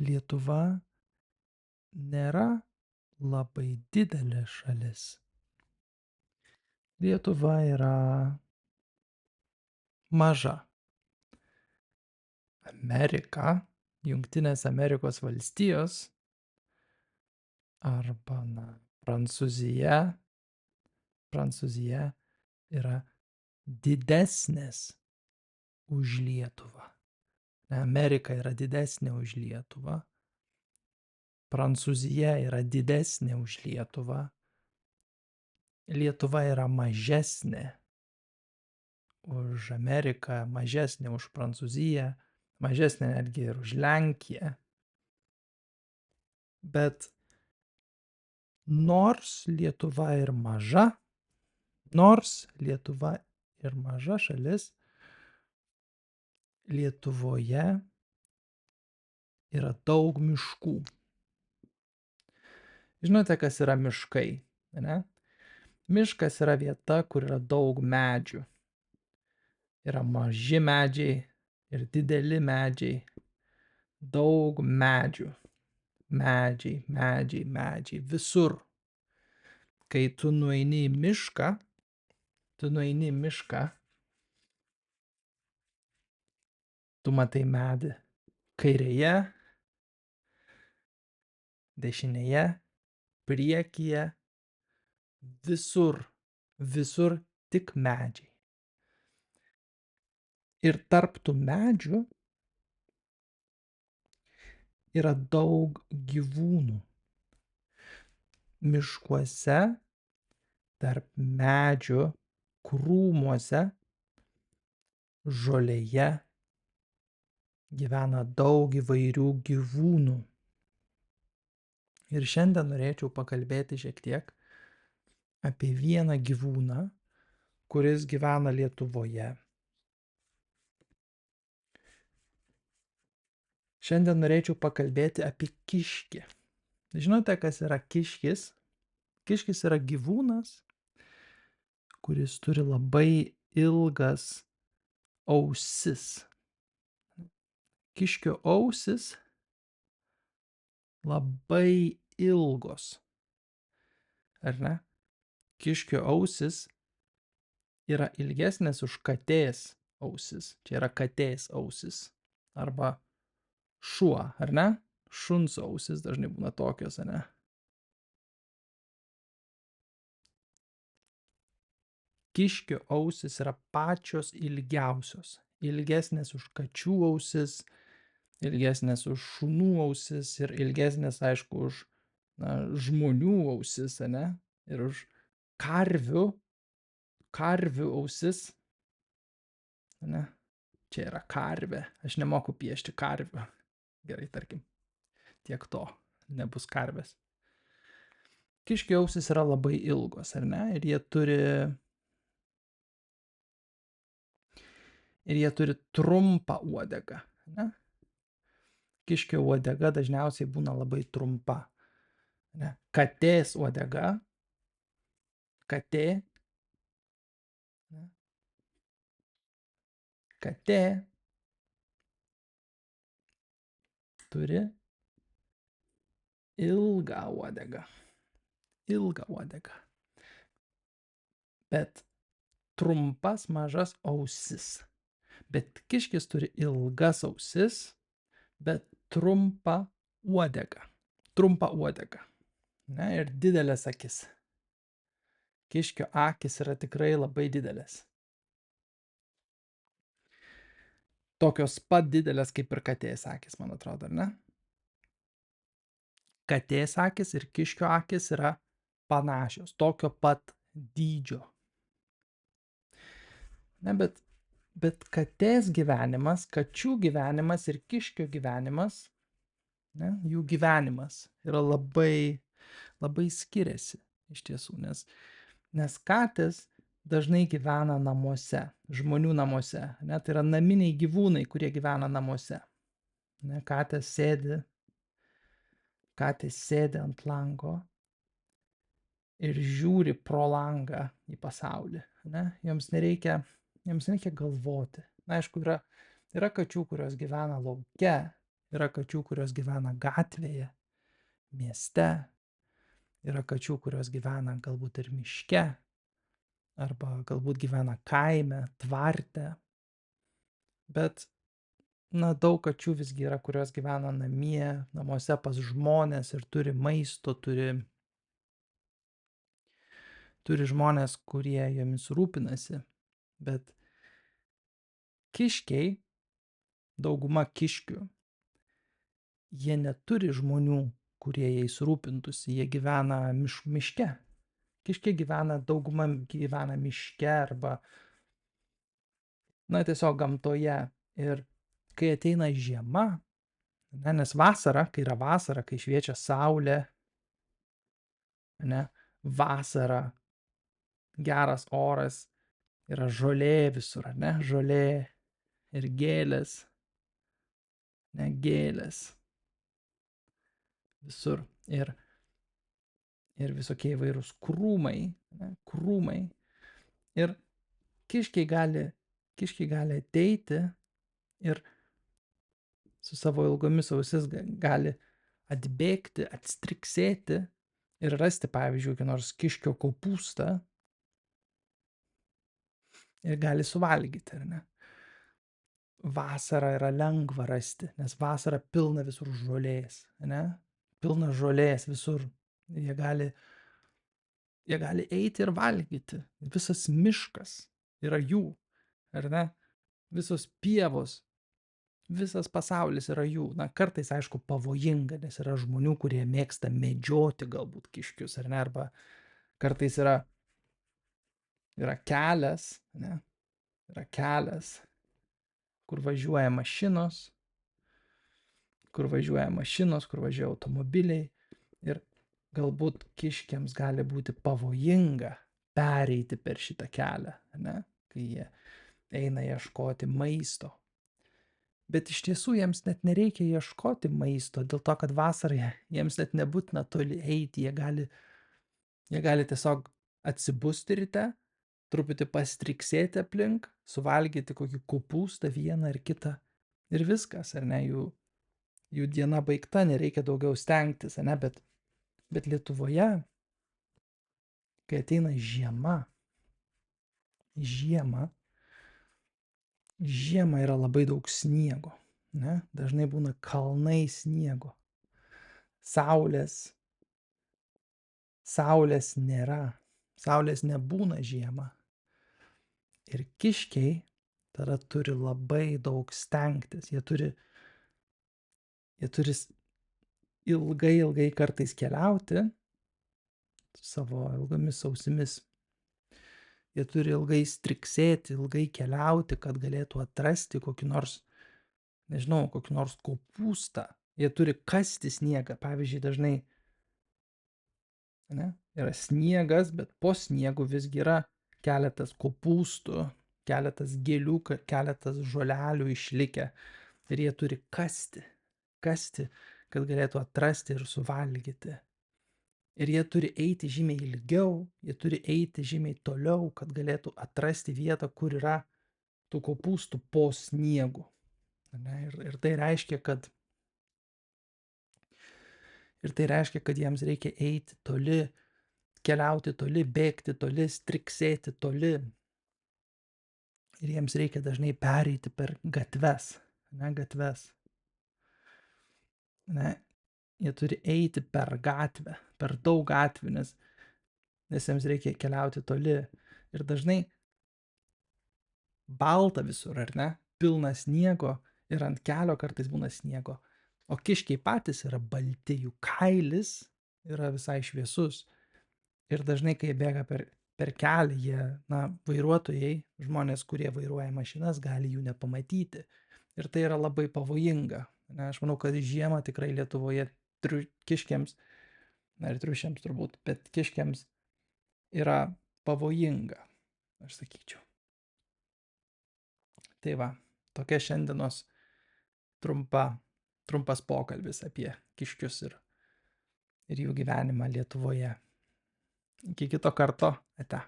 Lietuva nėra labai didelė šalis. Lietuva yra maža. Amerika, Jungtinės Amerikos valstijos arba Prancūzija yra didesnės už Lietuvą. Amerika yra didesnė už Lietuvą. Prancūzija yra didesnė už Lietuvą. Lietuva yra mažesnė už Ameriką, mažesnė už Prancūziją, mažesnė netgi ir už Lenkiją. Bet nors Lietuva ir maža šalis, Lietuvoje yra daug miškų. Žinote, kas yra miškai, ne? Miškas yra vieta, kur yra daug medžių. Yra maži medžiai ir dideli medžiai. Daug medžių. Medžiai, visur. Kai tu nueini į mišką, tu matai medį kairėje, dešinėje, priekyje, visur tik medžiai. Ir tarp tų medžių yra daug gyvūnų. Miškuose, tarp medžių, krūmuose, žolėje gyvena daug įvairių gyvūnų. Ir šiandien norėčiau pakalbėti šiek tiek apie vieną gyvūną, kuris gyvena Lietuvoje. Šiandien norėčiau pakalbėti apie kiškį. Žinote, kas yra kiškis? Kiškis yra gyvūnas, kuris turi labai ilgas ausis. Kiškio ausis labai ilgos. Ar ne? Kiškio ausis yra ilgesnės už katės ausis. Čia yra katės ausis. Arba šuo, ar ne? Šuns ausis dažnai būna tokios, ar ne? Kiškio ausis yra pačios ilgiausios. Ilgesnės už kačių ausis, ilgesnės už šunų ausis ir ilgesnės, aišku, už žmonių ausis, ar ne? Ir už karvių ausis. Ar ne? Čia yra karvė. Aš nemoku piešti karvių. Gerai, tarkim, tiek to, nebus karvės. Kiškio ausis yra labai ilgos, ar ne? Ir jie turi trumpą uodegą, ne? Kiškio uodega dažniausiai būna labai trumpa, ne? Katės uodega, katė turi ilgą uodegą. Bet trumpas mažas ausis. Bet kiškis turi ilgas ausis, bet trumpą uodegą. Ne? Ir didelės akis. Kiškio akis yra tikrai labai didelės. Tokios pat didelės kaip ir katės akis, man atrodo, ar ne? Katės akis ir kiškio akis yra panašios, tokio pat dydžio. Ne, bet katės gyvenimas, kačių gyvenimas ir kiškio gyvenimas, ne, jų gyvenimas yra labai, labai skiriasi iš tiesų, nes katės dažnai gyvena namuose, žmonių namuose, ne, tai yra naminiai gyvūnai, kurie gyvena namuose. Ne, katės sėdi ant lango ir žiūri pro langą į pasaulį. Ne? Joms nereikia galvoti. Na, aišku, yra kačių, kurios gyvena lauke yra kačių, kurios gyvena gatvėje, mieste, yra kačių, kurios gyvena galbūt ir miške, arba galbūt gyvena kaime, tvarte, bet na, daug kačių visgi yra, kurios gyvena namie, namuose pas žmones ir turi maisto, turi žmonės, kurie jomis rūpinasi. Bet kiškiai, dauguma kiškių, jie neturi žmonių, kurie jais rūpintųsi, jie gyvena miške. Kiškiai gyvena, dauguma gyvena miške arba, na, tiesiog gamtoje. Ir kai ateina žiema, ne, nes vasara, kai yra vasara, kai šviečia saulė, ne, vasara, geras oras, yra žolė visur, ne, žolė ir gėlės, ne, gėlės visur. Ir visokie įvairūs krūmai, ne, krūmai. Ir kiškiai gali ateiti ir su savo ilgomis ausis gali atbėgti, atstriksėti ir rasti, pavyzdžiui, kokį nors kiškio kopūstą ir gali suvalgyti, ar ne? Vasarą yra lengva rasti, nes vasarą pilna visur žolės, ne? Pilna žolės visur. Jie gali eiti ir valgyti. Visas miškas yra jų, ar ne? Visos pievos, visas pasaulis yra jų. Na, kartais, aišku, pavojinga, nes yra žmonių, kurie mėgsta medžioti galbūt kiškius, ar ne? Arba kartais yra kelias, ne? Yra kelias, kur važiuoja mašinos, kur važiuoja automobiliai. Ir galbūt kiškiams gali būti pavojinga pereiti per šitą kelią, ne? Kai jie eina ieškoti maisto. Bet iš tiesų jiems net nereikia ieškoti maisto, dėl to, kad vasarą jiems net nebūtina toli eiti, jie gali tiesiog atsibusti ryte, truputį pastriksėti aplink, suvalgyti kokį kopūstą vieną ar kitą ir viskas, ar ne, jų diena baigta, nereikia daugiau stengtis, ar ne, bet Lietuvoje, kai ateina žiemą yra labai daug sniego, ne, dažnai būna kalnai sniego, saulės nėra, saulės nebūna žiemą. Ir kiškiai tada turi labai daug stengtis, jie turi ilgai kartais keliauti su savo ilgomis ausimis. Jie turi ilgai striksėti, ilgai keliauti, kad galėtų atrasti kokį nors, nežinau, kokį nors kopūstą. Jie turi kasti sniegą. Pavyzdžiui, dažnai, ne, yra sniegas, bet po sniegu visgi yra keletas kopūstų, keletas gėlių, keletas žolelių išlikę. Ir jie turi kasti, kad galėtų atrasti ir suvalgyti. Ir jie turi eiti žymiai ilgiau, jie turi eiti žymiai toliau, kad galėtų atrasti vietą, kur yra tų kopūstų po sniegu. Ne? Ir tai reiškia, kad jiems reikia eiti toli, keliauti toli, bėgti toli, striksėti toli. Ir jiems reikia dažnai pereiti per gatves. Ne? Jie turi eiti per gatvę, per daug gatvių, nes jiems reikia keliauti toli. Ir dažnai balta visur, ar ne? Pilna sniego ir ant kelio kartais būna sniego. O kiškiai patys yra balti, jų kailis yra visai šviesus. Ir dažnai, kai jie bėga per kelią, jie, na, vairuotojai, žmonės, kurie vairuoja mašinas, gali jų nepamatyti. Ir tai yra labai pavojinga. Ne, aš manau, kad žiemą tikrai Lietuvoje kiškiams, na ir triušiams turbūt, bet kiškiams yra pavojinga, aš sakyčiau. Tai va, tokia šiandienos trumpas pokalbis apie kiškius ir jų gyvenimą Lietuvoje. Iki kito karto, ate.